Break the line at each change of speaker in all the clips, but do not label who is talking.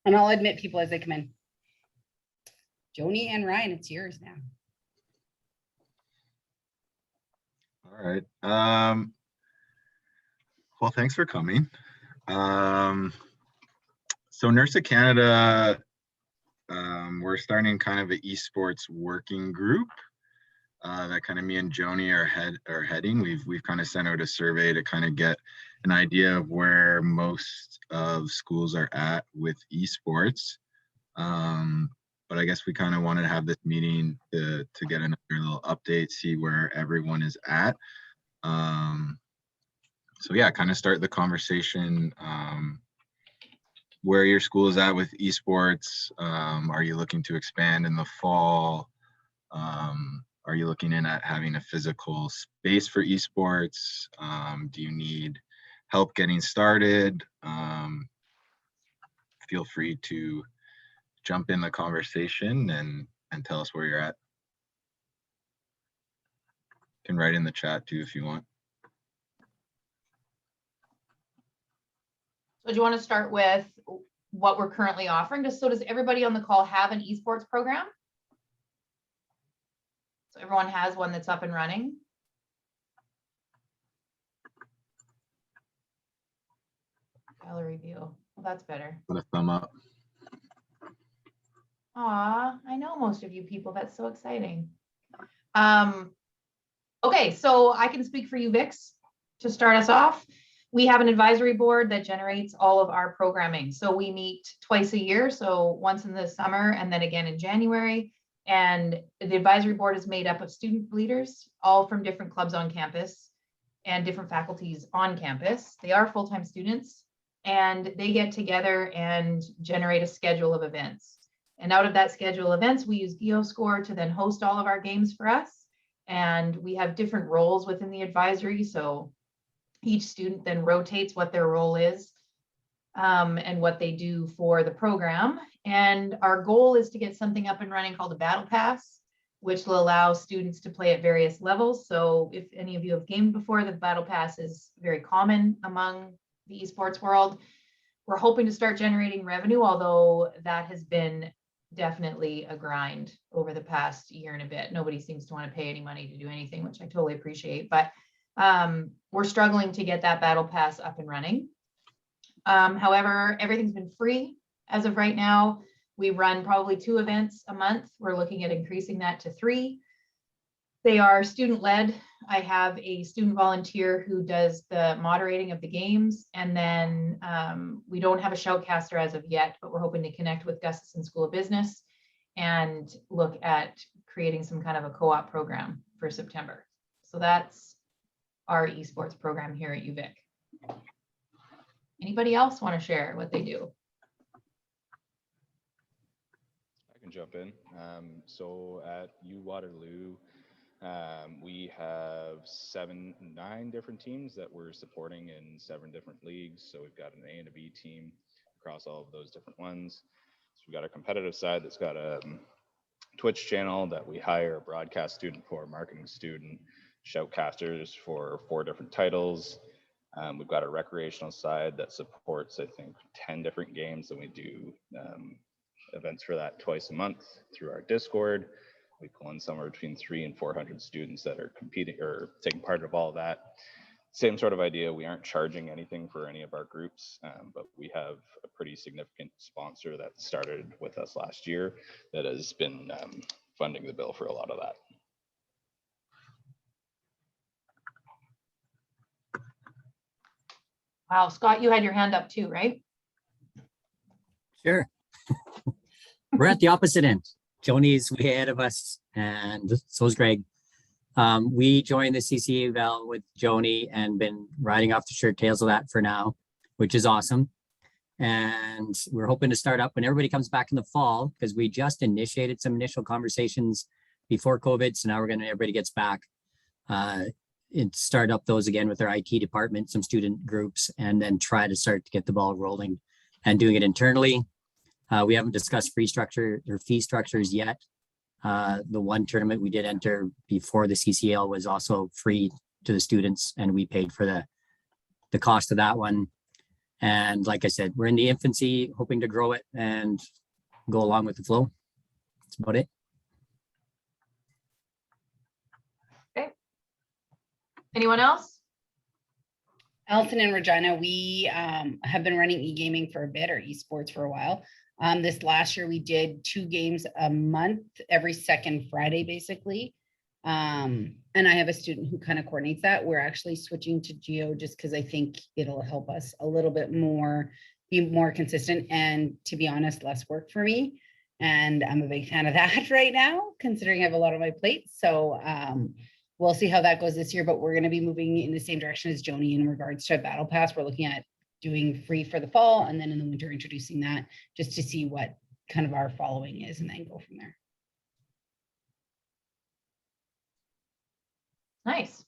And I'll admit people as they come in. Joni and Ryan, it's yours now.
All right. Well, thanks for coming. So NERSA Canada, we're starting kind of an esports working group that kind of me and Joni are heading. We've kind of sent out a survey to kind of get an idea of where most of schools are at with esports. But I guess we kind of wanted to have this meeting to get another little update, see where everyone is at. So yeah, kind of start the conversation. Where your school is at with esports. Are you looking to expand in the fall? Are you looking in at having a physical space for esports? Do you need help getting started? Feel free to jump in the conversation and tell us where you're at. You can write in the chat too if you want.
So do you want to start with what we're currently offering? Just so does everybody on the call have an esports program? So everyone has one that's up and running? Gallery view. Well, that's better.
Put a thumb up.
Aw, I know most of you people. That's so exciting. Okay, so I can speak for you, Vix, to start us off. We have an advisory board that generates all of our programming. So we meet twice a year, so once in the summer and then again in January. And the advisory board is made up of student leaders, all from different clubs on campus and different faculties on campus. They are full-time students, and they get together and generate a schedule of events. And out of that schedule of events, we use GeoScore to then host all of our games for us. And we have different roles within the advisory. So each student then rotates what their role is and what they do for the program. And our goal is to get something up and running called a Battle Pass, which will allow students to play at various levels. So if any of you have gamed before, the Battle Pass is very common among the esports world. We're hoping to start generating revenue, although that has been definitely a grind over the past year and a bit. Nobody seems to want to pay any money to do anything, which I totally appreciate. But we're struggling to get that Battle Pass up and running. However, everything's been free as of right now. We run probably 2 events a month. We're looking at increasing that to 3. They are student-led. I have a student volunteer who does the moderating of the games. And then we don't have a shoutcaster as of yet, but we're hoping to connect with Gustafson School of Business and look at creating some kind of a co-op program for September. So that's our esports program here at UVic. Anybody else want to share what they do?
I can jump in. So at U Waterloo, we have 9 different teams that we're supporting in 7 different leagues. So we've got an A and a B team across all of those different ones. So we've got a competitive side that's got a Twitch channel that we hire a broadcast student for, marketing student, shoutcasters for 4 different titles. We've got a recreational side that supports, I think, 10 different games, and we do events for that twice a month through our Discord. We pull in somewhere between 300 and 400 students that are competing or taking part of all of that. Same sort of idea. We aren't charging anything for any of our groups, but we have a pretty significant sponsor that started with us last year that has been funding the bill for a lot of that.
Wow, Scott, you had your hand up too, right?
Sure. We're at the opposite end. Joni's way ahead of us, and so is Greg. We joined the CCA Val with Joni and been riding off the shirt tails of that for now, which is awesome. And we're hoping to start up when everybody comes back in the fall, because we just initiated some initial conversations before COVID. So now we're going to, everybody gets back and start up those again with our IT department, some student groups, and then try to start to get the ball rolling and doing it internally. We haven't discussed fee structures yet. The one tournament we did enter before the CCL was also free to the students, and we paid for the cost of that one. And like I said, we're in the infancy, hoping to grow it and go along with the flow. That's about it.
Anyone else?
Allison and Regina, we have been running e-gaming for a bit, or esports for a while. This last year, we did 2 games a month, every second Friday, basically. And I have a student who kind of coordinates that. We're actually switching to Geo just because I think it'll help us a little bit more, be more consistent, and to be honest, less work for me. And I'm a big fan of that right now, considering I have a lot on my plate. So we'll see how that goes this year, but we're going to be moving in the same direction as Joni in regards to Battle Pass. We're looking at doing free for the fall, and then in the winter introducing that just to see what kind of our following is, and then go from there.
Nice.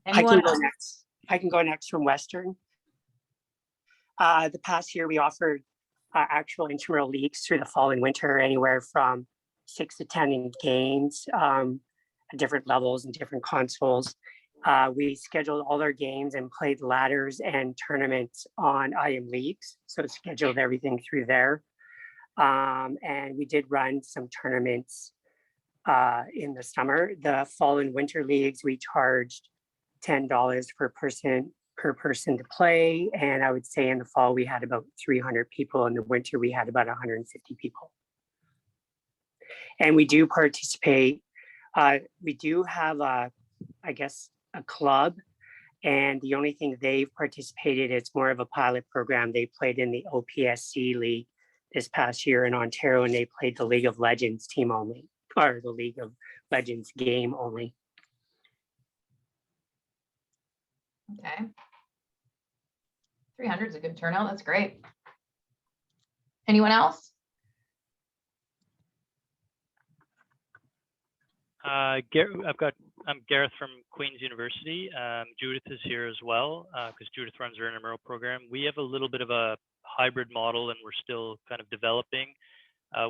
I can
Anyone
go
else?
next. I can go next from Western. The past year, we offered actual intramural leagues through the fall and winter, anywhere from 6 to 10 games at different levels and different consoles. We scheduled all our games and played ladders and tournaments on IM leagues, so scheduled everything through there. And we did run some tournaments in the summer. The fall and winter leagues, we charged $10 per person to play. And I would say in the fall, we had about 300 people. In the winter, we had about 150 people. And we do participate. We do have I guess, a club. And the only thing they've participated, it's more of a pilot program. They played in the OPSC League this past year in Ontario, and they played the League of Legends team only, or the League of Legends game only.
Okay. 300 is a good turnout. That's great. Anyone else?
I'm Gareth from Queen's University. Judith is here as well because Judith runs our intramural program. We have a little bit of a hybrid model, and we're still kind of developing.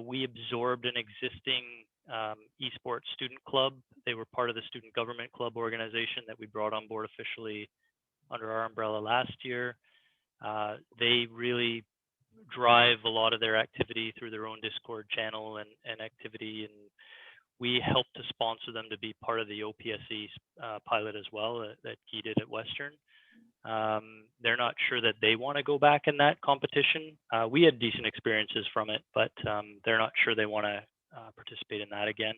We absorbed an existing esports student club. They were part of the student government club organization that we brought on board officially under our umbrella last year. They really drive a lot of their activity through their own Discord channel and activity, and we helped to sponsor them to be part of the OPSE pilot as well that Guy did at Western. They're not sure that they want to go back in that competition. We had decent experiences from it, but they're not sure they want to participate in that again.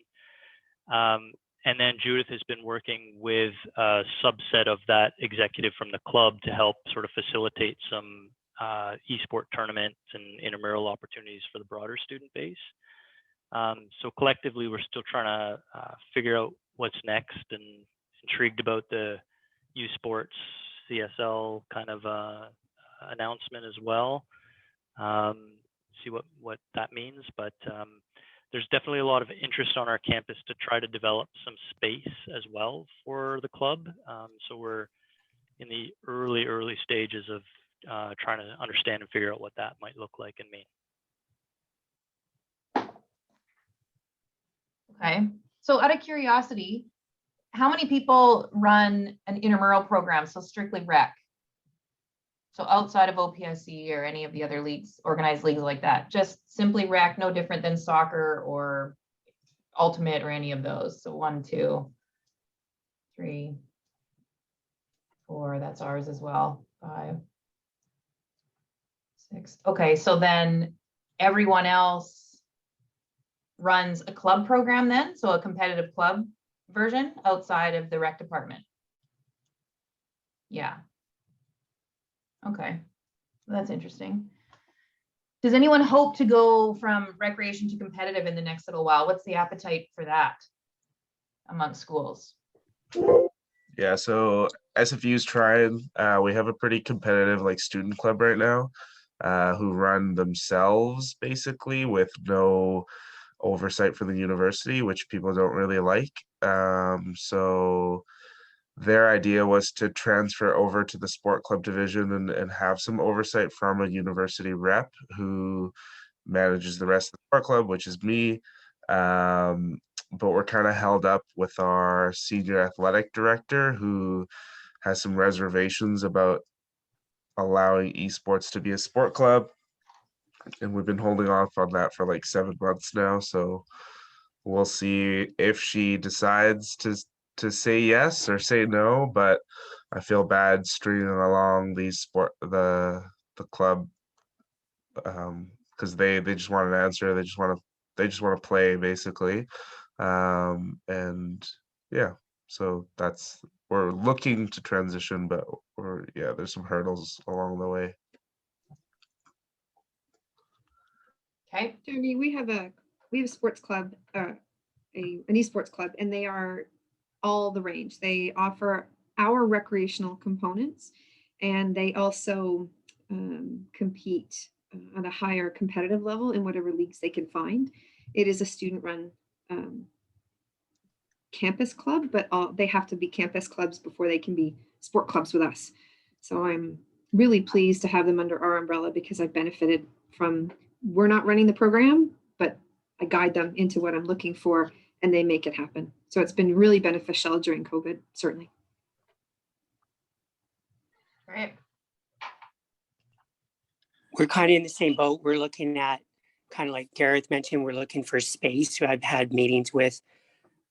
And then Judith has been working with a subset of that executive from the club to help sort of facilitate some esport tournaments and intramural opportunities for the broader student base. So collectively, we're still trying to figure out what's next, and intrigued about the U Sports CSL kind of announcement as well. See what that means, but there's definitely a lot of interest on our campus to try to develop some space as well for the club. So we're in the early stages of trying to understand and figure out what that might look like and mean.
Okay. So out of curiosity, how many people run an intramural program? So strictly rec. So outside of OPSC or any of the other leagues, organized leagues like that, just simply rec, no different than soccer or ultimate or any of those. So 1, 2, 3, 4, that's ours as well. 5, 6. Okay. So then everyone else runs a club program then, so a competitive club version outside of the rec department. Yeah. Okay, that's interesting. Does anyone hope to go from recreation to competitive in the next little while? What's the appetite for that among schools?
Yeah, so SFU's trying. We have a pretty competitive like student club right now, who run themselves basically with no oversight for the university, which people don't really like. So their idea was to transfer over to the sport club division and have some oversight from a university rep who manages the rest of the sport club, which is me. But we're kind of held up with our senior athletic director, who has some reservations about allowing esports to be a sport club, and we've been holding off on that for like 7 months now. So we'll see if she decides to say yes or say no. But I feel bad stringing along the club, because they just want an answer. They just want to play basically, and yeah. So we're looking to transition, but there's some hurdles along the way.
Okay.
Jeremy, we have a sports club, an esports club, and they are all the range. They offer our recreational components, and they also compete on a higher competitive level in whatever leagues they can find. It is a student-run campus club, but they have to be campus clubs before they can be sport clubs with us. So I'm really pleased to have them under our umbrella because I've benefited from, we're not running the program, but I guide them into what I'm looking for and they make it happen. So it's been really beneficial during COVID, certainly.
Great.
We're kind of in the same boat. We're looking at, kind of like Gareth mentioned, we're looking for space. So I've had meetings with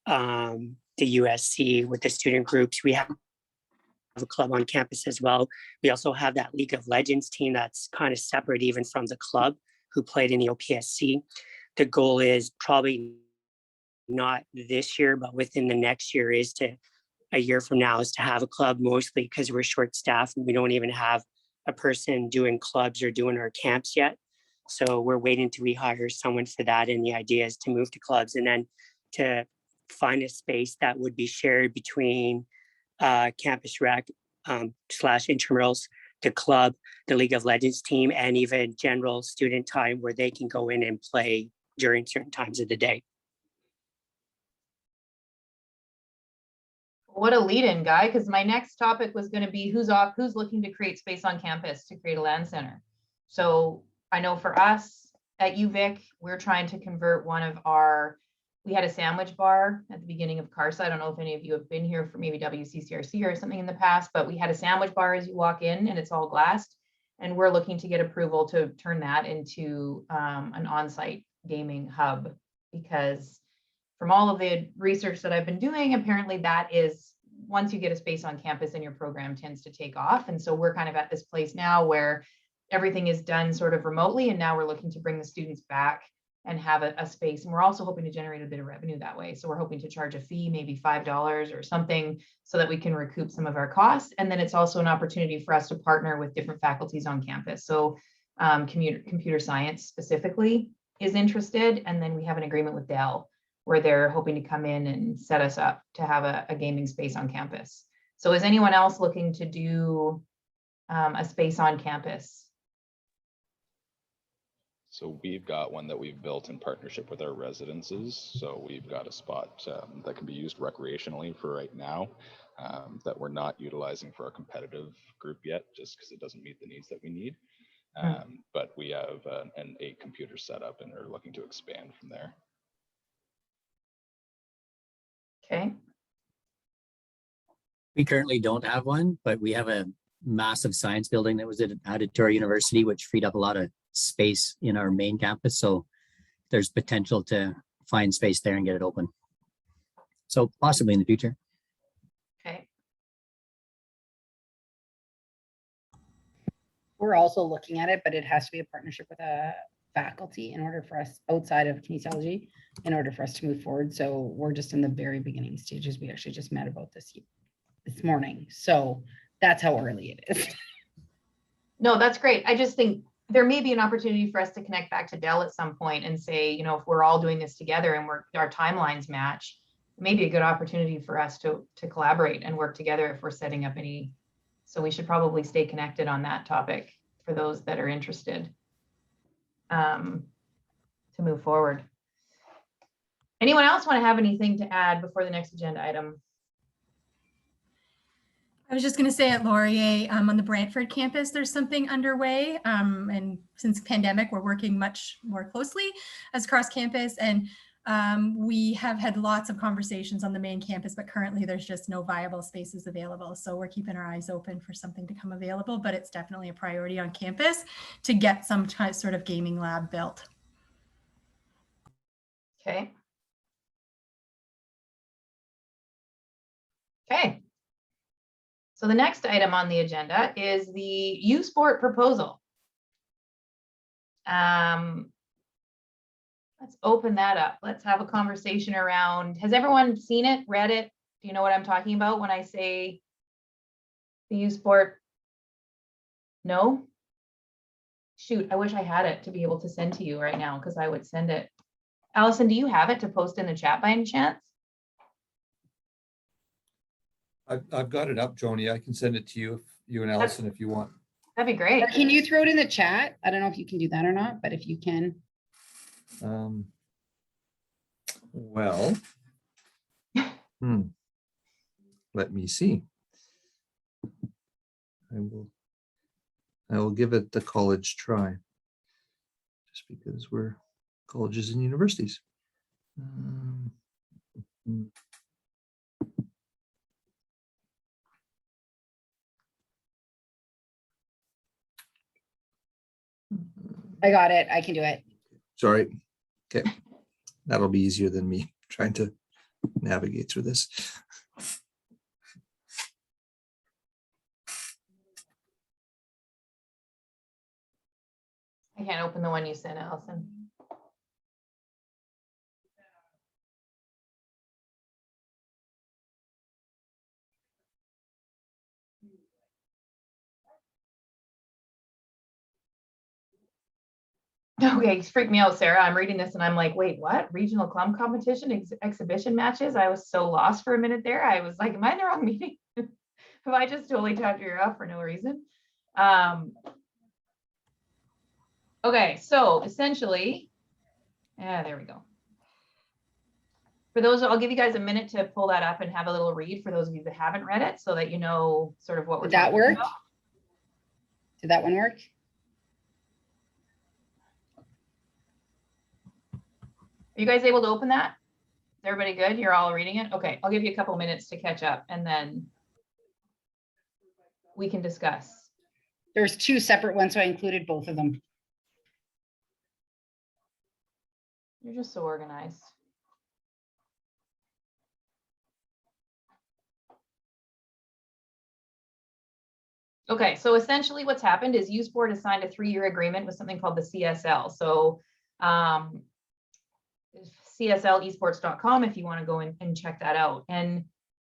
the USC, with the student groups. We have a club on campus as well. We also have that League of Legends team that's kind of separate even from the club, who played in the OPSC. The goal is probably not this year, but within the next year, a year from now, is to have a club, mostly because we're short staffed and we don't even have a person doing clubs or doing our camps yet. So we're waiting to rehire someone for that. And the idea is to move to clubs and then to find a space that would be shared between campus rec / intramurals, the club, the League of Legends team, and even general student time where they can go in and play during certain times of the day.
What a lead-in, Guy, because my next topic was going to be who's looking to create space on campus to create a LAN center. So I know for us at UVic, we're trying to convert we had a sandwich bar at the beginning of CARSA. I don't know if any of you have been here for maybe WCCRC or something in the past, but we had a sandwich bar as you walk in and it's all glassed. And we're looking to get approval to turn that into an on-site gaming hub, because from all of the research that I've been doing, apparently that is, once you get a space on campus and your program tends to take off. And so we're kind of at this place now where everything is done sort of remotely. And now we're looking to bring the students back and have a space. And we're also hoping to generate a bit of revenue that way. So we're hoping to charge a fee, maybe $5 or something, so that we can recoup some of our costs. And then it's also an opportunity for us to partner with different faculties on campus. So computer science specifically is interested. And then we have an agreement with Dell where they're hoping to come in and set us up to have a gaming space on campus. So is anyone else looking to do a space on campus?
So we've got one that we've built in partnership with our residences. So we've got a spot that can be used recreationally for right now, that we're not utilizing for our competitive group yet, just because it doesn't meet the needs that we need. But we have an 8 computer setup and are looking to expand from there.
Okay.
We currently don't have one, but we have a massive science building that was added to our university, which freed up a lot of space in our main campus. So there's potential to find space there and get it open. So possibly in the future.
Okay.
We're also looking at it, but it has to be a partnership with a faculty in order for us, outside of kinesiology, in order for us to move forward. So we're just in the very beginning stages. We actually just met about this morning. So that's how early it is.
No, that's great. I just think there may be an opportunity for us to connect back to Dell at some point and say, you know, if we're all doing this together and our timelines match, it may be a good opportunity for us to collaborate and work together if we're setting up any. So we should probably stay connected on that topic for those that are interested to move forward. Anyone else want to have anything to add before the next agenda item?
I was just going to say at Laurier on the Brantford campus, there's something underway. And since pandemic, we're working much more closely as cross campus. And We have had lots of conversations on the main campus, but currently there's just no viable spaces available. So we're keeping our eyes open for something to come available, but it's definitely a priority on campus to get some sort of gaming lab built.
Okay. Okay. So the next item on the agenda is the U Sport proposal. Let's open that up. Let's have a conversation around, has everyone seen it, read it? Do you know what I'm talking about when I say the U Sport? No? Shoot, I wish I had it to be able to send to you right now because I would send it. Allison, do you have it to post in the chat by any chance?
I've got it up, Joni. I can send it to you, you and Allison, if you want.
That'd be great.
Or can you throw it in the chat? I don't know if you can do that or not, but if you can.
Well, let me see. I will give it the college try, just because we're colleges and universities.
I got it. I can do it.
Sorry. Okay. That'll be easier than me trying to navigate through this.
I can't open the one you sent, Allison. Okay, it's freaked me out, Sarah. I'm reading this and I'm like, wait, what? Regional club competition, exhibition matches? I was so lost for a minute there. I was like, am I in the wrong meeting? Have I just totally tapped your off for no reason? Okay, so essentially, there we go. For those, I'll give you guys a minute to pull that up and have a little read for those of you that haven't read it so that you know sort of what we're
Did that
talking
work?
about.
Did that one work?
Are you guys able to open that? Is everybody good? You're all reading it? Okay, I'll give you a couple minutes to catch up and then we can discuss.
There's two separate ones, so I included both of them.
You're just so organized. Okay, so essentially what's happened is U Sport has signed a 3-year agreement with something called the CSL. So CSLesports.com if you want to go and check that out. And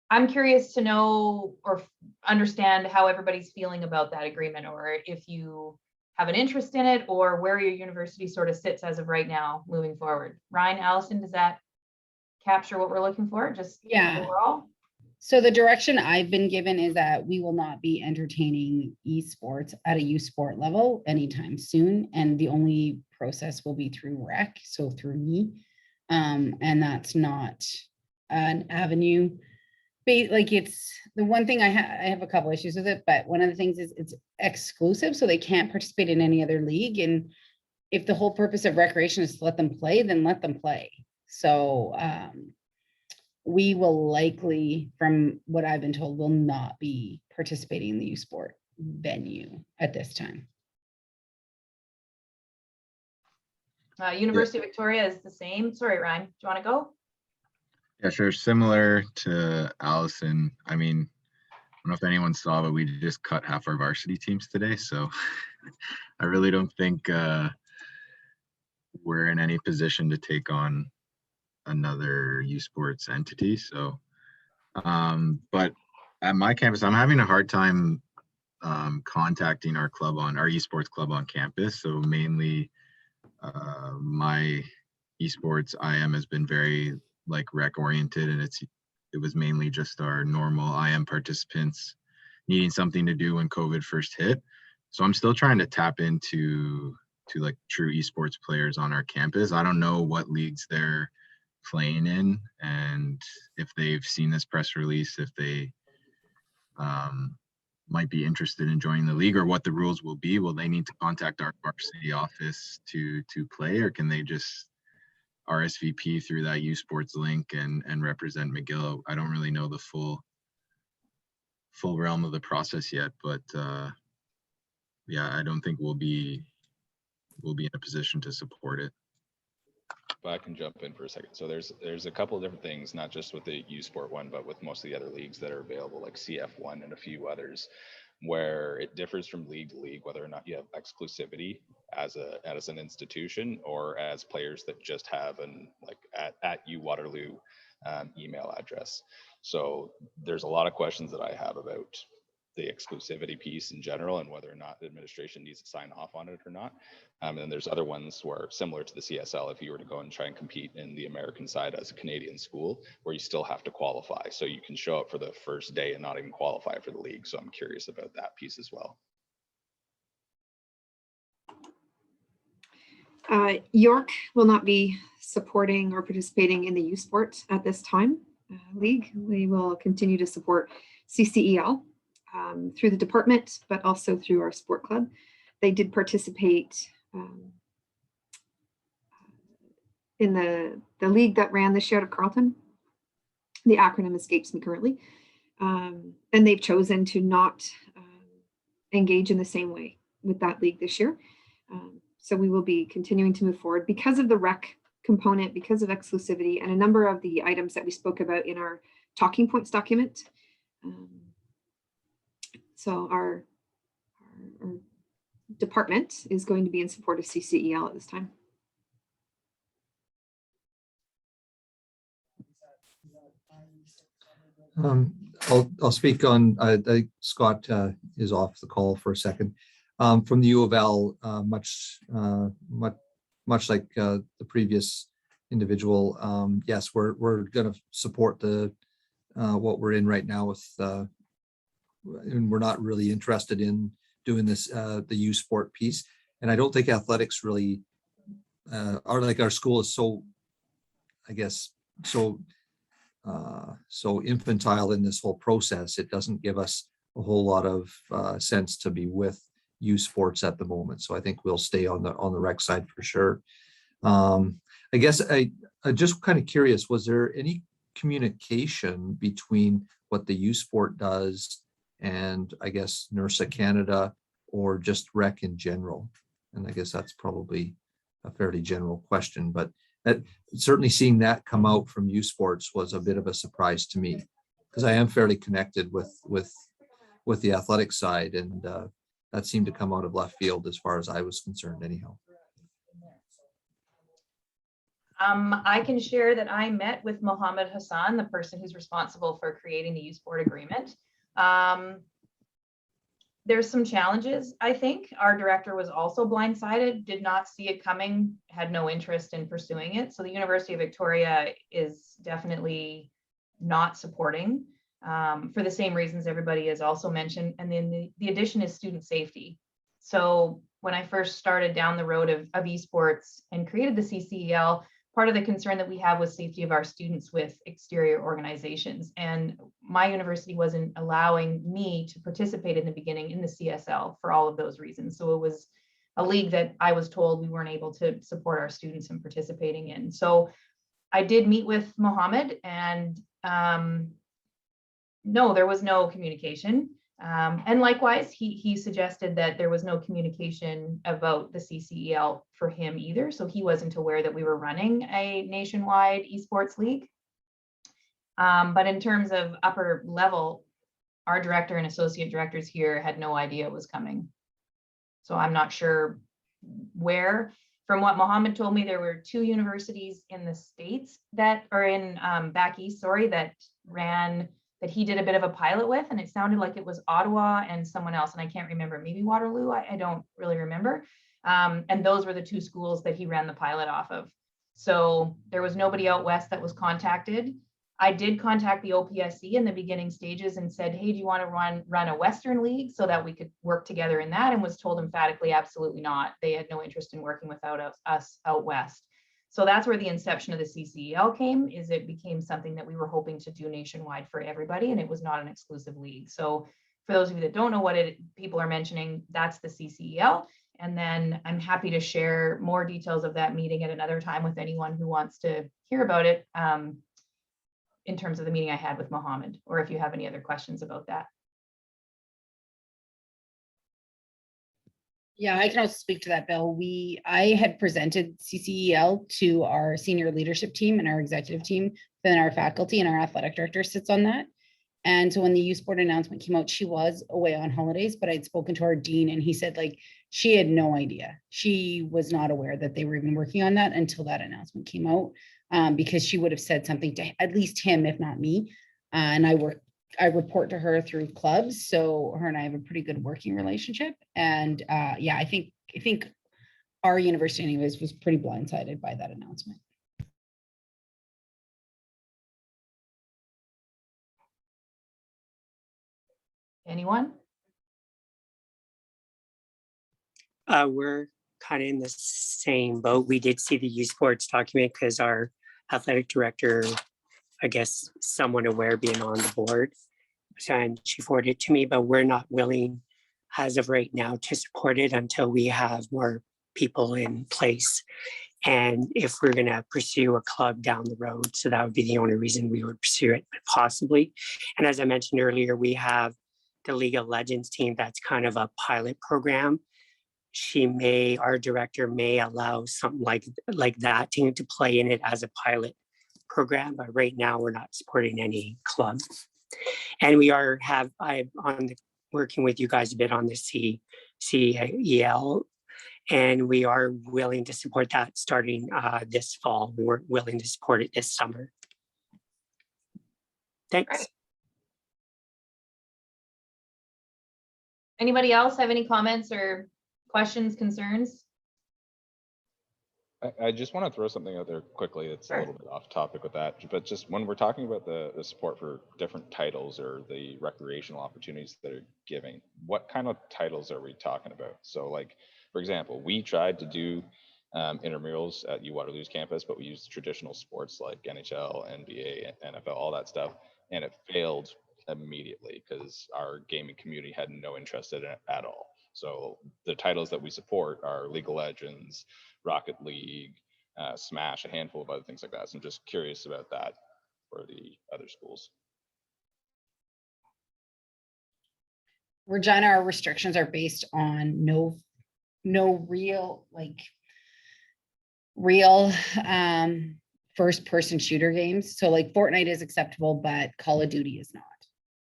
I'm curious to know or understand how everybody's feeling about that agreement, or if you have an interest in it, or where your university sort of sits as of right now moving forward. Ryan, Allison, does that capture what we're looking for? Just overall?
So the direction I've been given is that we will not be entertaining esports at a U Sport level anytime soon. And the only process will be through rec, so through me. And that's not an avenue. Like, it's the one thing I have a couple issues with it, but one of the things is it's exclusive, so they can't participate in any other league. And if the whole purpose of recreation is to let them play, then let them play. So we will likely, from what I've been told, will not be participating in the U Sport venue at this time.
University of Victoria is the same. Sorry, Ryan, do you want to go?
Yeah, sure. Similar to Allison. I mean, I don't know if anyone saw, but we just cut half our varsity teams today. So I really don't think we're in any position to take on another U Sports entity. So, but at my campus, I'm having a hard time contacting our esports club on campus. So mainly my esports IM has been very rec oriented, and it was mainly just our normal IM participants needing something to do when COVID first hit. So I'm still trying to tap into true esports players on our campus. I don't know what leagues they're playing in, and if they've seen this press release, if they might be interested in joining the league, or what the rules will be. Will they need to contact our varsity office to play, or can they just RSVP through that U Sports link and represent McGill. I don't really know the full realm of the process yet, but yeah, I don't think we'll be in a position to support it.
But I can jump in for a second. So there's a couple of different things, not just with the U Sport one, but with most of the other leagues that are available, like CF1 and a few others, where it differs from league to league whether or not you have exclusivity as an institution or as players that just have an like at U Waterloo email address. So there's a lot of questions that I have about the exclusivity piece in general and whether or not the administration needs to sign off on it or not. And then there's other ones where, similar to the CSL, if you were to go and try and compete in the American side as a Canadian school, where you still have to qualify. So you can show up for the first day and not even qualify for the league. So I'm curious about that piece as well.
York will not be supporting or participating in the U Sport at this time league. We will continue to support CCEL through the department, but also through our sport club. They did participate in the league that ran this year out of Carleton. The acronym escapes me currently. And they've chosen to not engage in the same way with that league this year. So we will be continuing to move forward because of the rec component, because of exclusivity, and a number of the items that we spoke about in our talking points document. So our department is going to be in support of CCEL at this time.
I'll speak on, I think Scott is off the call for a second. From the U of L, much like the previous individual, yes, we're going to support the what we're in right now with, and we're not really interested in doing this the U Sport piece. And I don't think athletics really are like our school is so, I guess, so infantile in this whole process. It doesn't give us a whole lot of sense to be with U Sports at the moment. So I think we'll stay on the rec side for sure. I guess I just kind of curious, was there any communication between what the U Sport does and I guess NERSA Canada or just rec in general? And I guess that's probably a fairly general question, but certainly seeing that come out from U Sports was a bit of a surprise to me because I am fairly connected with the athletic side, and that seemed to come out of left field as far as I was concerned anyhow.
I can share that I met with Mohammed Hassan, the person who's responsible for creating the U Sport agreement. There's some challenges, I think. Our director was also blindsided, did not see it coming, had no interest in pursuing it. So the University of Victoria is definitely not supporting for the same reasons everybody has also mentioned. And then the addition is student safety. So when I first started down the road of esports and created the CCEL, part of the concern that we have was safety of our students with exterior organizations. And my university wasn't allowing me to participate in the beginning in the CSL for all of those reasons. So it was a league that I was told we weren't able to support our students in participating in. So I did meet with Mohammed, and no, there was no communication. And likewise, he suggested that there was no communication about the CCEL for him either. So he wasn't aware that we were running a nationwide esports league. But in terms of upper level, our director and associate directors here had no idea it was coming. So I'm not sure where. From what Mohammed told me, there were 2 universities in the States that are in back east, that ran that he did a bit of a pilot with, and it sounded like it was Ottawa and someone else, and I can't remember, maybe Waterloo, I don't really remember. And those were the 2 schools that he ran the pilot off of. So there was nobody out west that was contacted. I did contact the OPSC in the beginning stages and said, hey, do you want to run a Western league so that we could work together in that? And was told emphatically, absolutely not. They had no interest in working without us out west. So that's where the inception of the CCEL came, is it became something that we were hoping to do nationwide for everybody, and it was not an exclusive league. So for those of you that don't know what people are mentioning, that's the CCEL. And then I'm happy to share more details of that meeting at another time with anyone who wants to hear about it, in terms of the meeting I had with Mohammed, or if you have any other questions about that.
Yeah, I can also speak to that, Bill. I had presented CCEL to our senior leadership team and our executive team, then our faculty, and our athletic director sits on that. And so when the youth sport announcement came out, she was away on holidays, but I'd spoken to our dean and he said like she had no idea. She was not aware that they were even working on that until that announcement came out, because she would have said something to at least him, if not me. And I report to her through clubs, so her and I have a pretty good working relationship. And yeah, I think our university anyways was pretty blindsided by that announcement.
Anyone?
We're kind of in the same boat. We did see the youth sports document because our athletic director, I guess, someone aware being on the board, and she forwarded it to me, but we're not willing as of right now to support it until we have more people in place. And if we're going to pursue a club down the road, so that would be the only reason we would pursue it, possibly. And as I mentioned earlier, we have the League of Legends team that's kind of a pilot program. Our director may allow something like that team to play in it as a pilot program, but right now we're not supporting any club. And working with you guys a bit on the CCEL, and we are willing to support that starting this fall. We weren't willing to support it this summer. Thanks.
Right. Anybody else have any comments or questions, concerns?
I just want to throw something out there quickly that's
Sure.
a little bit off topic with that, but just when we're talking about the support for different titles or the recreational opportunities that are giving, what kind of titles are we talking about? So like, for example, we tried to do intramurals at U Waterloo's campus, but we used traditional sports like NHL, NBA, NFL, all that stuff, and it failed immediately because our gaming community had no interest in it at all. So the titles that we support are League of Legends, Rocket League, Smash, a handful of other things like that. So I'm just curious about that for the other schools.
Regina, our restrictions are based on no real first person shooter games. So like Fortnite is acceptable, but Call of Duty is not.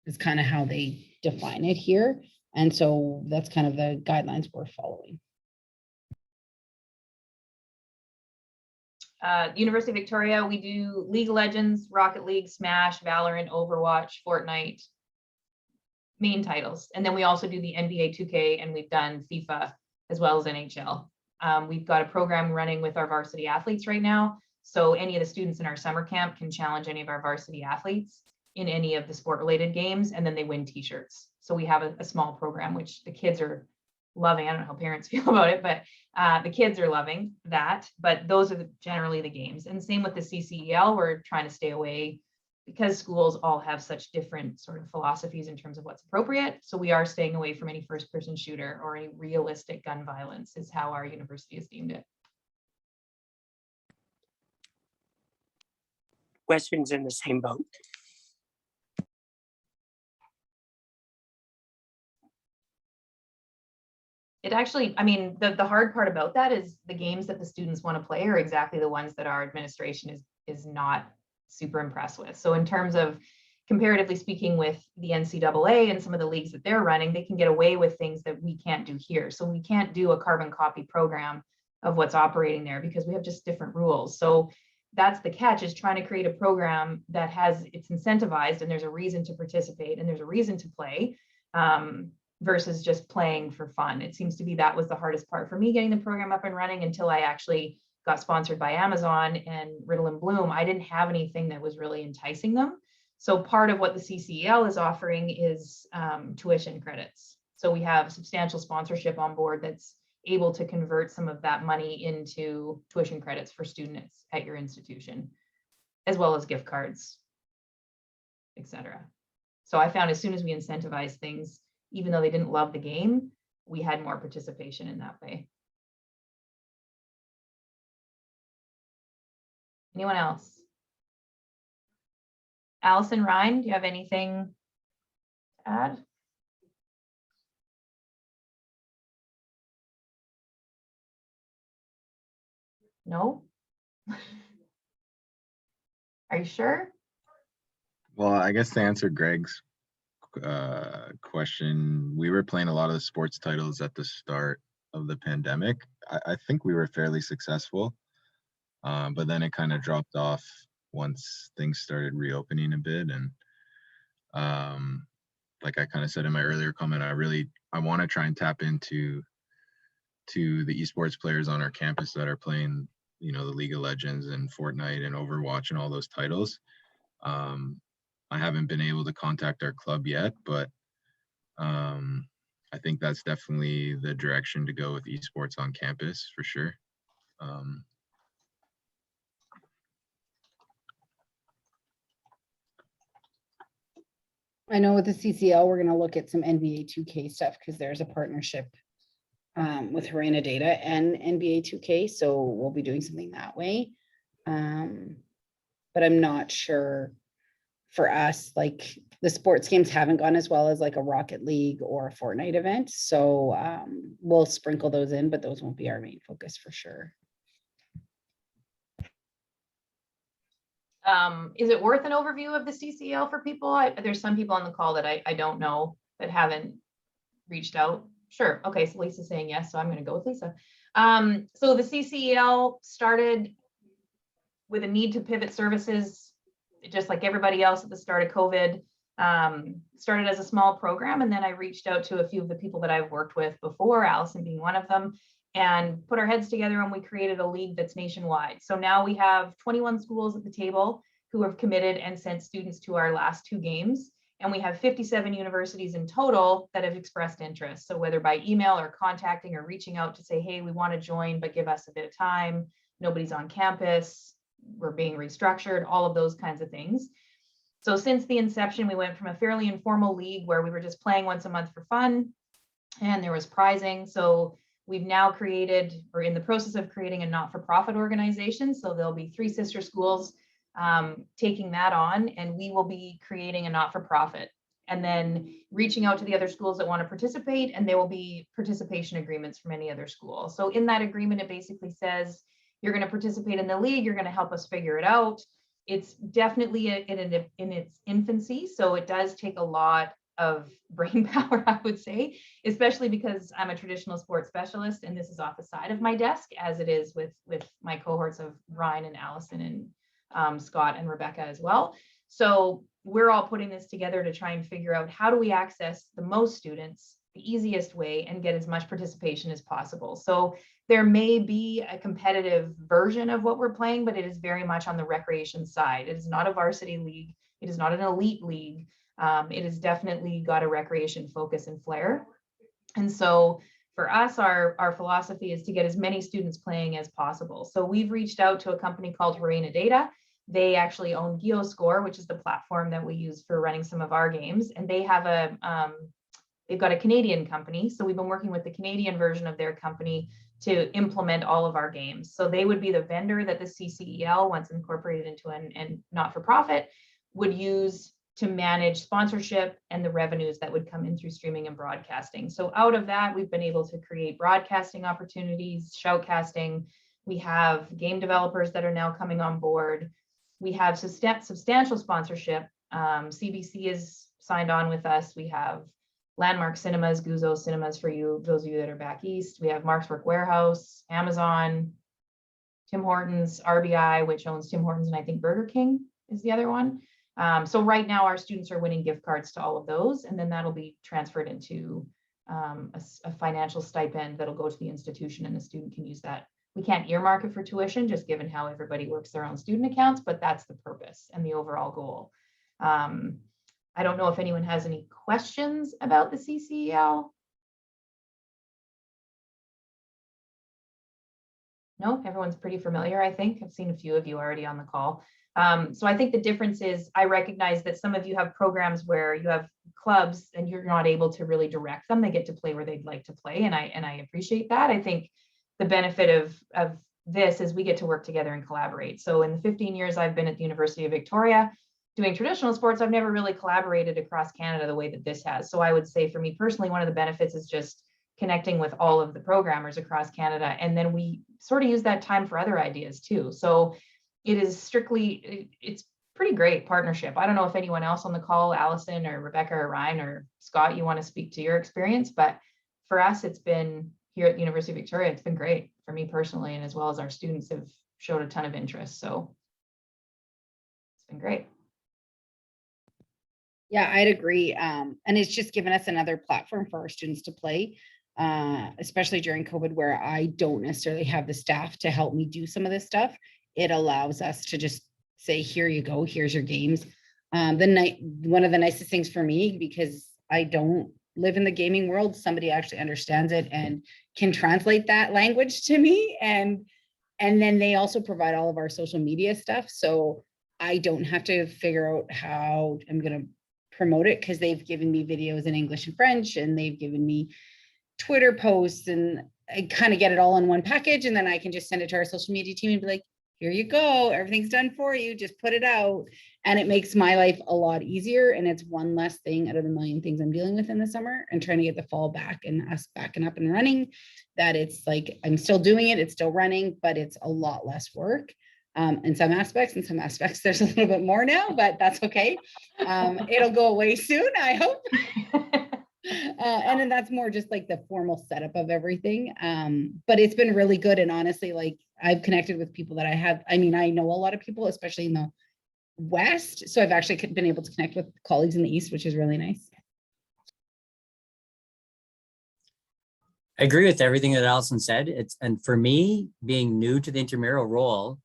It's kind of how they define it here. And so that's kind of the guidelines we're following.
University of Victoria, we do League of Legends, Rocket League, Smash, Valorant, Overwatch, Fortnite, main titles. And then we also do the NBA 2K, and we've done FIFA as well as NHL. We've got a program running with our varsity athletes right now. So any of the students in our summer camp can challenge any of our varsity athletes in any of the sport related games, and then they win t-shirts. So we have a small program, which the kids are loving. I don't know how parents feel about it, but the kids are loving that. But those are generally the games. And same with the CCEL, we're trying to stay away because schools all have such different sort of philosophies in terms of what's appropriate. So we are staying away from any first person shooter or any realistic gun violence is how our university has deemed it.
Western's in the same boat.
It actually, I mean, the hard part about that is the games that the students want to play are exactly the ones that our administration is not super impressed with. So in terms of comparatively speaking with the NCAA and some of the leagues that they're running, they can get away with things that we can't do here. So we can't do a carbon copy program of what's operating there because we have just different rules. So that's the catch, is trying to create a program that it's incentivized and there's a reason to participate and there's a reason to play. Versus just playing for fun. It seems to be that was the hardest part for me getting the program up and running until I actually got sponsored by Amazon and Riddle and Bloom. I didn't have anything that was really enticing them. So part of what the CCEL is offering is tuition credits. So we have substantial sponsorship on board that's able to convert some of that money into tuition credits for students at your institution, as well as gift cards, etc. So I found as soon as we incentivize things, even though they didn't love the game, we had more participation in that way. Anyone else? Allison, Ryan, do you have anything to add? No? Are you sure?
Well, I guess to answer Greg's question, we were playing a lot of the sports titles at the start of the pandemic. I think we were fairly successful, but then it kind of dropped off once things started reopening a bit. And like I kind of said in my earlier comment, I want to try and tap into the esports players on our campus that are playing, you know, the League of Legends and Fortnite and Overwatch and all those titles. I haven't been able to contact our club yet, but I think that's definitely the direction to go with esports on campus for sure.
I know with the CCL, we're going to look at some NBA 2K stuff because there's a partnership with Arena Data and NBA 2K. So we'll be doing something that way. But I'm not sure for us, like the sports games haven't gone as well as like a Rocket League or a Fortnite event. So we'll sprinkle those in, but those won't be our main focus for sure.
Is it worth an overview of the CCL for people? There's some people on the call that I don't know that haven't reached out. Sure. Okay. So Lisa's saying yes. So I'm going to go with Lisa. So the CCL started with a need to pivot services, just like everybody else at the start of COVID. Started as a small program. And then I reached out to a few of the people that I've worked with before, Allison being one of them, and put our heads together and we created a league that's nationwide. So now we have 21 schools at the table who have committed and sent students to our last 2 games. And we have 57 universities in total that have expressed interest. So whether by email or contacting or reaching out to say, hey, we want to join, but give us a bit of time. Nobody's on campus. We're being restructured, all of those kinds of things. So since the inception, we went from a fairly informal league where we were just playing once a month for fun and there was prizing. So we've now created, or in the process of creating, a not-for-profit organization. So there'll be 3 sister schools taking that on, and we will be creating a not-for-profit and then reaching out to the other schools that want to participate, and there will be participation agreements from any other school. So in that agreement, it basically says, you're going to participate in the league, you're going to help us figure it out. It's definitely in its infancy, so it does take a lot of brain power, I would say, especially because I'm a traditional sports specialist and this is off the side of my desk, as it is with my cohorts of Ryan and Allison and Scott and Rebecca as well. So we're all putting this together to try and figure out how do we access the most students the easiest way and get as much participation as possible. So there may be a competitive version of what we're playing, but it is very much on the recreation side. It is not a varsity league. It is not an elite league. It has definitely got a recreation focus and flair. And so for us, our philosophy is to get as many students playing as possible. So we've reached out to a company called Arena Data. They actually own GeoScore, which is the platform that we use for running some of our games. And they have they've got a Canadian company. So we've been working with the Canadian version of their company to implement all of our games. So they would be the vendor that the CCEL, once incorporated into a not-for-profit, would use to manage sponsorship and the revenues that would come in through streaming and broadcasting. So out of that, we've been able to create broadcasting opportunities, shoutcasting. We have game developers that are now coming on board. We have substantial sponsorship. CBC is signed on with us. We have Landmark Cinemas, Guzzo Cinemas for you, those of you that are back east. We have Mark's Work Warehouse, Amazon, Tim Hortons, RBI, which owns Tim Hortons, and I think Burger King is the other one. So right now our students are winning gift cards to all of those, and then that'll be transferred into a financial stipend that'll go to the institution and the student can use that. We can't earmark it for tuition, just given how everybody works their own student accounts, but that's the purpose and the overall goal. I don't know if anyone has any questions about the CCEL. No, everyone's pretty familiar, I think. I've seen a few of you already on the call. So I think the difference is I recognize that some of you have programs where you have clubs and you're not able to really direct them. They get to play where they'd like to play. And I appreciate that. I think the benefit of this is we get to work together and collaborate. So in the 15 years I've been at the University of Victoria doing traditional sports, I've never really collaborated across Canada the way that this has. So I would say for me personally, one of the benefits is just connecting with all of the programmers across Canada. And then we sort of use that time for other ideas too. So it is strictly, it's pretty great partnership. I don't know if anyone else on the call, Allison or Rebecca or Ryan or Scott, you want to speak to your experience, but for us, it's been here at the University of Victoria, it's been great for me personally, and as well as our students have showed a ton of interest. So it's been great.
Yeah, I'd agree. And it's just given us another platform for our students to play, especially during COVID, where I don't necessarily have the staff to help me do some of this stuff. It allows us to just say, here you go, here's your games. One of the nicest things for me, because I don't live in the gaming world, somebody actually understands it and can translate that language to me. And then they also provide all of our social media stuff. So I don't have to figure out how I'm going to promote it, because they've given me videos in English and French, and they've given me Twitter posts, and I kind of get it all in one package. And then I can just send it to our social media team and be like, here you go, everything's done for you, just put it out. And it makes my life a lot easier. And it's one less thing out of the million things I'm dealing with in the summer, and trying to get the fall back and us backing up and running, that it's like, I'm still doing it, it's still running, but it's a lot less work. In some aspects, there's a little bit more now, but that's okay. It'll go away soon, I hope. And then that's more just like the formal setup of everything. But it's been really good. And honestly, like, I've connected with people that I know a lot of people, especially in the West. So I've actually been able to connect with colleagues in the East, which is really nice.
I agree with everything that Allison said. And for me, being new to the intramural role,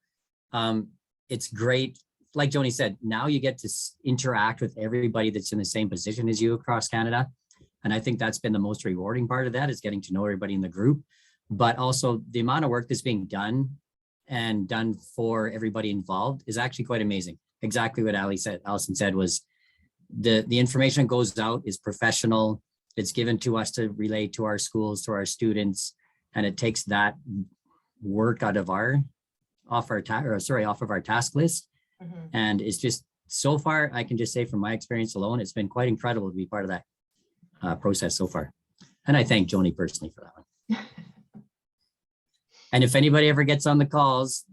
it's great. Like Joni said, now you get to interact with everybody that's in the same position as you across Canada. And I think that's been the most rewarding part of that, is getting to know everybody in the group, but also the amount of work that's being done and done for everybody involved is actually quite amazing. Exactly what Allison said was the information that goes out is professional. It's given to us to relay to our schools, to our students, and it takes that work out of off of our task list.
Mm-hmm.
And it's just, so far, I can just say from my experience alone, it's been quite incredible to be part of that process so far. And I thank Joni personally for that one. And if anybody ever gets on the calls,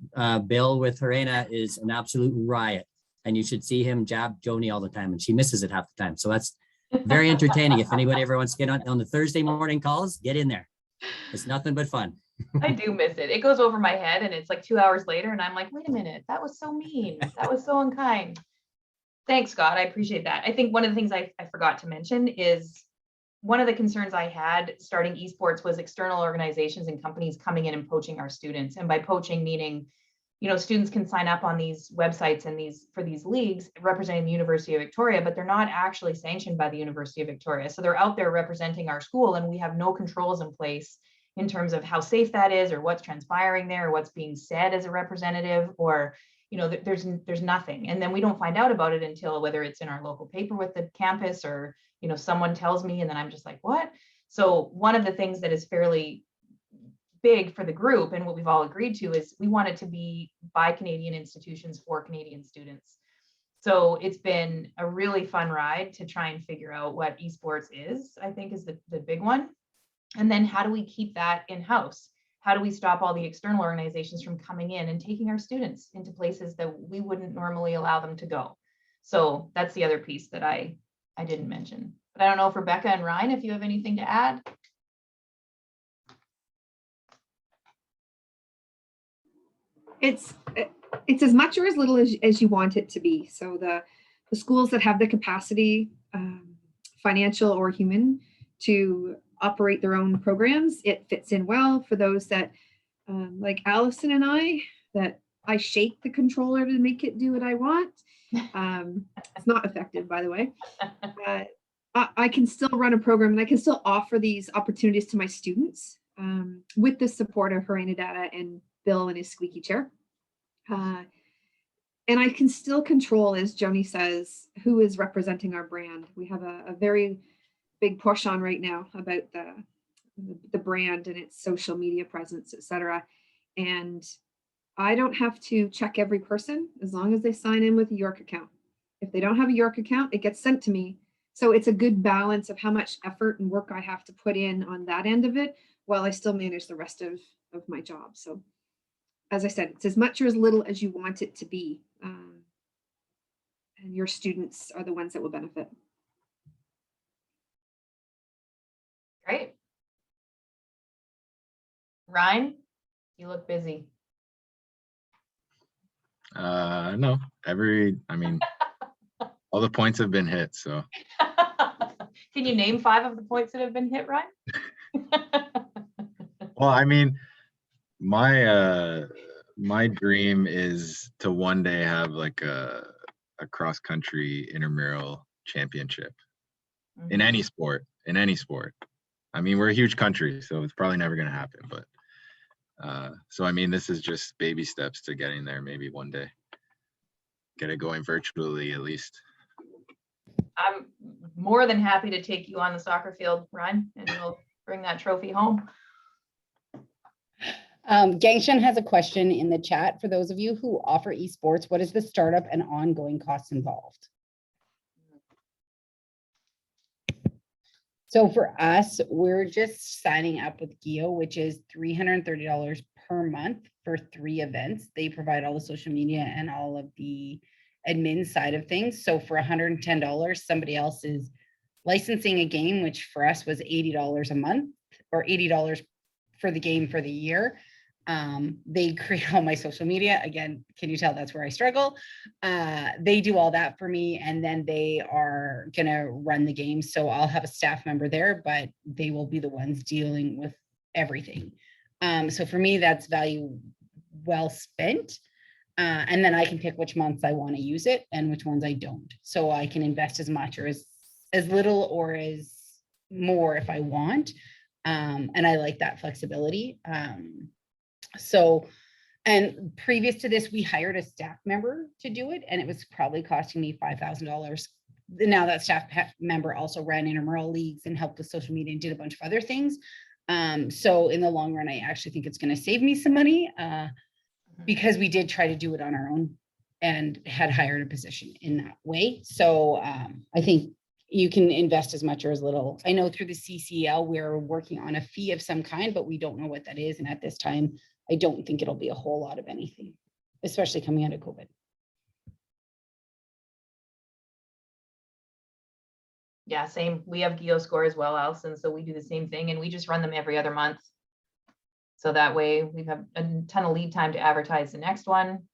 Bill with Harena is an absolute riot, and you should see him jab Joni all the time, and she misses it half the time. So that's very entertaining. If anybody ever wants to get on the Thursday morning calls, get in there. It's nothing but fun.
I do miss it. It goes over my head, and it's like 2 hours later, and I'm like, wait a minute, that was so mean. That was so unkind. Thanks, Scott. I appreciate that. I think one of the things I forgot to mention is one of the concerns I had starting esports was external organizations and companies coming in and poaching our students. And by poaching, meaning, students can sign up on these websites and for these leagues representing the University of Victoria, but they're not actually sanctioned by the University of Victoria. So they're out there representing our school, and we have no controls in place in terms of how safe that is, or what's transpiring there, or what's being said as a representative, or there's nothing. And then we don't find out about it until whether it's in our local paper with the campus, or someone tells me, and then I'm just like, what? So one of the things that is fairly big for the group, and what we've all agreed to, is we want it to be by Canadian institutions for Canadian students. So it's been a really fun ride to try and figure out what esports is, I think, is the big one. And then how do we keep that in-house? How do we stop all the external organizations from coming in and taking our students into places that we wouldn't normally allow them to go? So that's the other piece that I didn't mention. But I don't know if Rebecca and Ryan, if you have anything to add.
It's as much or as little as you want it to be. So the schools that have the capacity, financial or human, to operate their own programs, it fits in well. For those that, like Allison and I, that I shake the controller to make it do what I want. It's not effective, by the way. I can still run a program, and I can still offer these opportunities to my students with the support of Harena Data and Bill in his squeaky chair. And I can still control, as Joni says, who is representing our brand. We have a very big push on right now about the brand and its social media presence, etc. And I don't have to check every person as long as they sign in with a York account. If they don't have a York account, it gets sent to me. So it's a good balance of how much effort and work I have to put in on that end of it while I still manage the rest of my job. So as I said, it's as much or as little as you want it to be. And your students are the ones that will benefit.
Great. Ryan, you look busy.
No, all the points have been hit, so.
Can you name 5 of the points that have been hit, Ryan?
Well, I mean, my dream is to one day have like a cross country intramural championship in any sport. I mean, we're a huge country, so it's probably never going to happen, but so I mean, this is just baby steps to getting there. Maybe one day get it going virtually at least.
I'm more than happy to take you on the soccer field, Ryan, and we'll bring that trophy home.
Gangshan has a question in the chat. For those of you who offer esports, what is the startup and ongoing costs involved? So for us, we're just signing up with Geo, which is $330 per month for 3 events. They provide all the social media and all of the admin side of things. So for $110, somebody else is licensing a game, which for us was $80 a month or $80 for the game for the year. They create all my social media. Again, can you tell that's where I struggle? They do all that for me, and then they are gonna run the game. So I'll have a staff member there, but they will be the ones dealing with everything. So for me, that's value well spent. And then I can pick which months I want to use it and which ones I don't. So I can invest as much or as little or as more if I want. And I like that flexibility. So, and previous to this, we hired a staff member to do it, and it was probably costing me $5,000. Now that staff member also ran intramural leagues and helped with social media and did a bunch of other things. So in the long run, I actually think it's going to save me some money because we did try to do it on our own and had hired a position in that way. So I think you can invest as much or as little. I know through the CCL, we're working on a fee of some kind, but we don't know what that is. And at this time, I don't think it'll be a whole lot of anything, especially coming out of COVID.
Yeah, same. We have GeoScore as well, Allison. So we do the same thing, and we just run them every other month. So that way we have a ton of lead time to advertise the next one.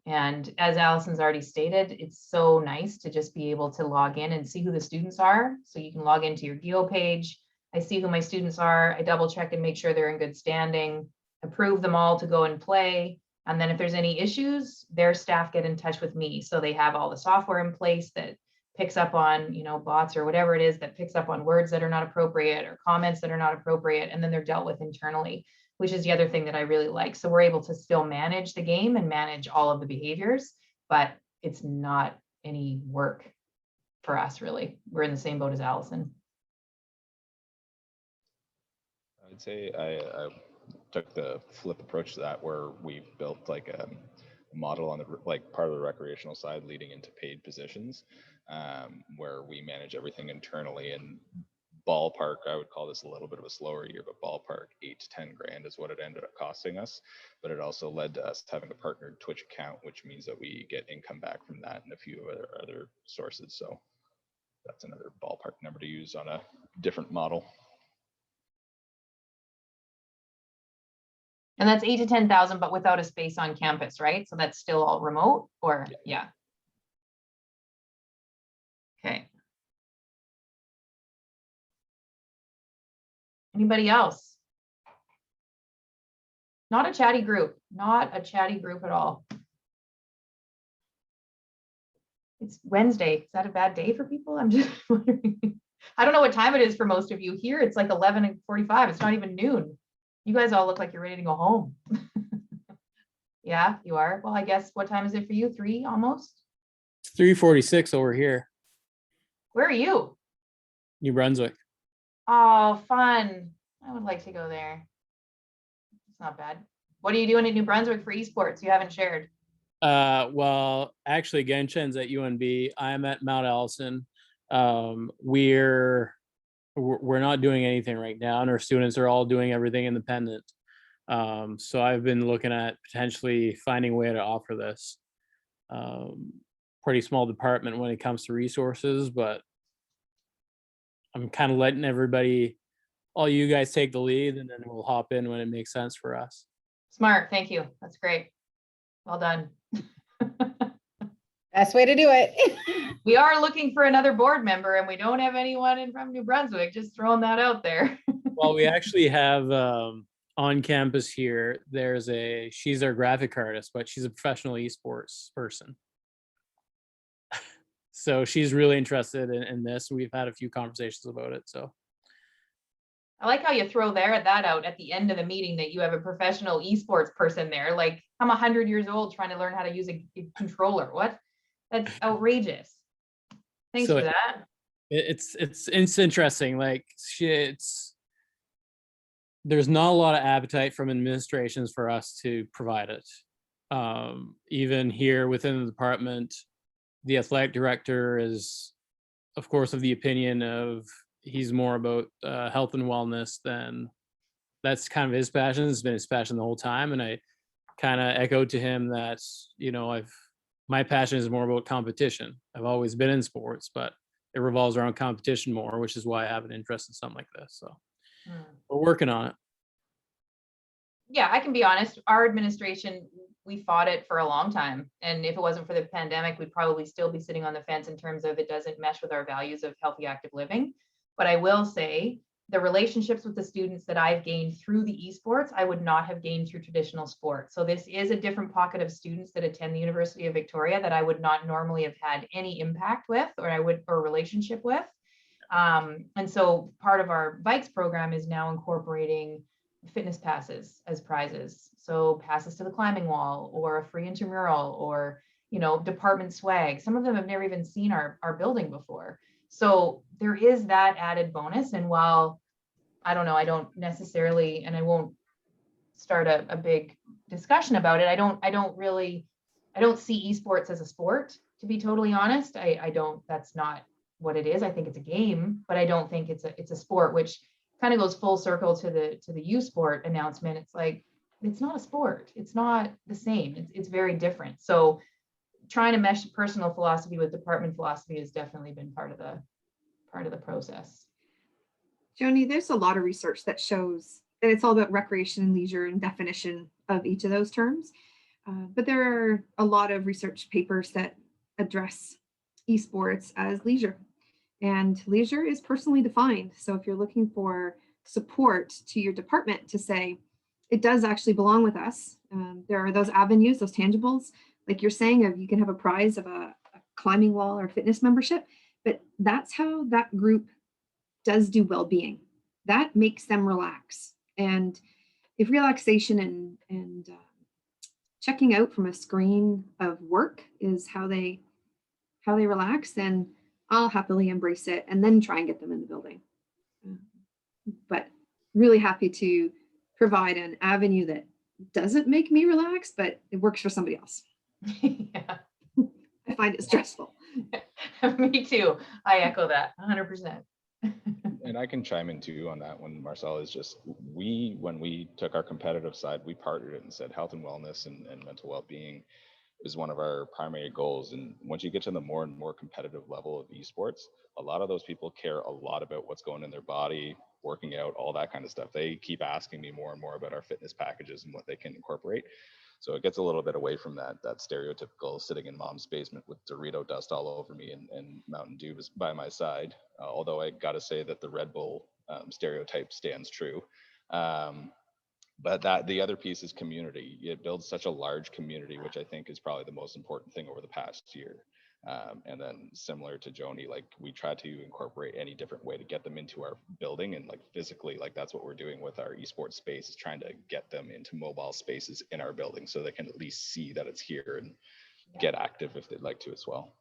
And as Allison's already stated, it's so nice to just be able to log in and see who the students are. So you can log into your Geo page. I see who my students are. I double check and make sure they're in good standing, approve them all to go and play. And then if there's any issues, their staff get in touch with me. So they have all the software in place that picks up on, you know, bots or whatever it is that picks up on words that are not appropriate or comments that are not appropriate. And then they're dealt with internally, which is the other thing that I really like. So we're able to still manage the game and manage all of the behaviors, but it's not any work for us, really. We're in the same boat as Allison.
I'd say I took the flip approach to that, where we built like a model on the part of the recreational side leading into paid positions, where we manage everything internally. And ballpark, I would call this a little bit of a slower year, but ballpark 8 to 10 grand is what it ended up costing us. But it also led to us having a partnered Twitch account, which means that we get income back from that and a few other sources. So that's another ballpark number to use on a different model.
And that's 8 to 10,000, but without a space on campus, right? So that's still all remote, or yeah. Okay. Anybody else? Not a chatty group, not a chatty group at all. It's Wednesday. Is that a bad day for people? I'm just wondering. I don't know what time it is for most of you here. It's like 11:45. It's not even noon. You guys all look like you're ready to go home. Yeah, you are. Well, I guess what time is it for you? 3 almost?
It's 3:46 over here,
Where are you?
New Brunswick.
Oh, fun. I would like to go there. It's not bad. What are you doing in New Brunswick for esports? You haven't shared.
Well, actually, Genshin's at UNB. I'm at Mount Allison. We're not doing anything right now, and our students are all doing everything independent. So I've been looking at potentially finding a way to offer this. Pretty small department when it comes to resources, but I'm kind of letting everybody, all you guys take the lead, and then we'll hop in when it makes sense for us.
Smart. Thank you. That's great. Well done.
Best way to do it.
We are looking for another board member and we don't have anyone in from New Brunswick. Just throwing that out there.
Well, we actually have on campus here, she's our graphic artist, but she's a professional esports person. So she's really interested in this. We've had a few conversations about it. So
I like how you throw that out at the end of the meeting that you have a professional esports person there. Like, I'm 100 years old trying to learn how to use a controller. What? That's outrageous. Thanks for that.
It's interesting. Like there's not a lot of appetite from administrations for us to provide it. Even here within the department, the athletic director is, of course, of the opinion of he's more about health and wellness than that's kind of his passion. It's been his passion the whole time. And I kind of echoed to him that, my passion is more about competition. I've always been in sports, but it revolves around competition more, which is why I have an interest in something like this. So we're working on it.
Yeah, I can be honest. Our administration, we fought it for a long time. And if it wasn't for the pandemic, we'd probably still be sitting on the fence in terms of it doesn't mesh with our values of healthy, active living. But I will say the relationships with the students that I've gained through the esports, I would not have gained through traditional sport. So this is a different pocket of students that attend the University of Victoria that I would not normally have had any impact with, or relationship with. And so part of our bikes program is now incorporating fitness passes as prizes. So passes to the climbing wall, or a free intramural, or department swag. Some of them have never even seen our building before. So there is that added bonus. And while I don't necessarily, and I won't start a big discussion about it, I don't see esports as a sport, to be totally honest. That's not what it is. I think it's a game, but I don't think it's a sport, which kind of goes full circle to the U Sport announcement. It's like, it's not a sport. It's not the same. It's very different. So trying to mesh personal philosophy with department philosophy has definitely been part of the process.
Joni, there's a lot of research that shows that it's all about recreation and leisure and definition of each of those terms. But there are a lot of research papers that address esports as leisure. And leisure is personally defined. So if you're looking for support to your department to say, it does actually belong with us, there are those avenues, those tangibles, like you're saying, of you can have a prize of a climbing wall or fitness membership, but that's how that group does do well-being. That makes them relax. And if relaxation and checking out from a screen of work is how they relax, then I'll happily embrace it and then try and get them in the building. But really happy to provide an avenue that doesn't make me relax, but it works for somebody else.
Yeah.
I find it stressful.
Me too. I echo that 100%.
And I can chime in too on that one, Marcel. Is just when we took our competitive side, we partnered it and said health and wellness and mental well-being is one of our primary goals. And once you get to the more and more competitive level of esports, a lot of those people care a lot about what's going in their body, working out, all that kind of stuff. They keep asking me more and more about our fitness packages and what they can incorporate. So it gets a little bit away from that stereotypical sitting in mom's basement with Dorito dust all over me and Mountain Dew is by my side. Although I got to say that the Red Bull stereotype stands true. But the other piece is community. It builds such a large community, which I think is probably the most important thing over the past year. And then similar to Joni, like we try to incorporate any different way to get them into our building, and like physically, like that's what we're doing with our esports space, is trying to get them into mobile spaces in our building so they can at least see that it's here and get active if they'd like to as well.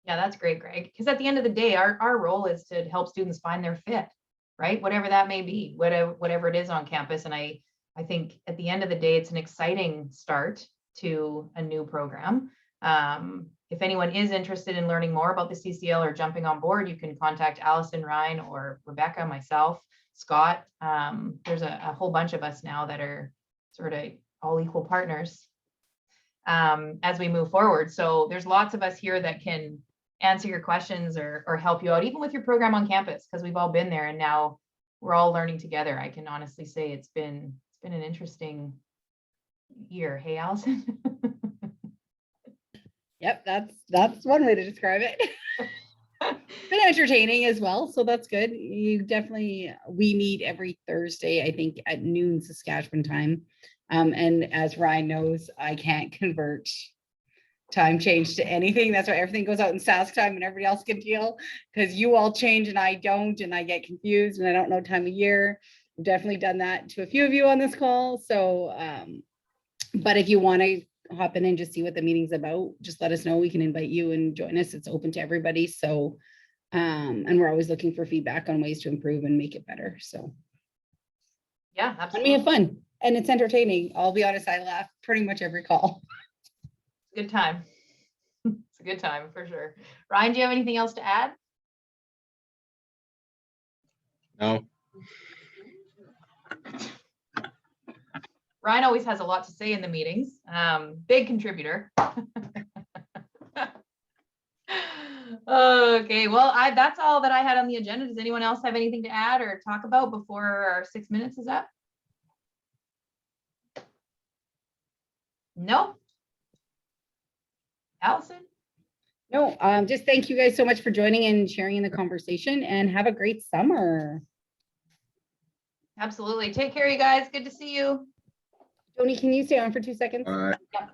Yeah, that's great, Greg. Because at the end of the day, our role is to help students find their fit, right? Whatever that may be, whatever it is on campus. And I think at the end of the day, it's an exciting start to a new program. If anyone is interested in learning more about the CCL or jumping on board, you can contact Allison, Ryan, or Rebecca, myself, Scott. There's a whole bunch of us now that are sort of all equal partners as we move forward. So there's lots of us here that can answer your questions or help you out, even with your program on campus, because we've all been there and now we're all learning together. I can honestly say it's been an interesting year. Hey, Allison.
Yep, that's one way to describe it. Been entertaining as well, so that's good. We meet every Thursday, I think at noon Saskatchewan time. And as Ryan knows, I can't convert time change to anything. That's why everything goes out in Sask time and everybody else can deal, because you all change and I don't, and I get confused and I don't know time of year. I've definitely done that to a few of you on this call. So, but if you want to hop in and just see what the meeting's about, just let us know. We can invite you and join us. It's open to everybody. So, and we're always looking for feedback on ways to improve and make it better. So
Yeah,
and
absolutely.
we have fun and it's entertaining. I'll be honest, I laugh pretty much every call.
Good time. It's a good time for sure. Ryan, do you have anything else to add?
No.
Ryan always has a lot to say in the meetings. Big contributor. Okay, well, that's all that I had on the agenda. Does anyone else have anything to add or talk about before our 6 minutes is up? No? Allison?
No, just thank you guys so much for joining and sharing in the conversation, and have a great summer.
Absolutely. Take care, you guys. Good to see you.
Tony, can you stay on for 2 seconds?
All right.
Yep.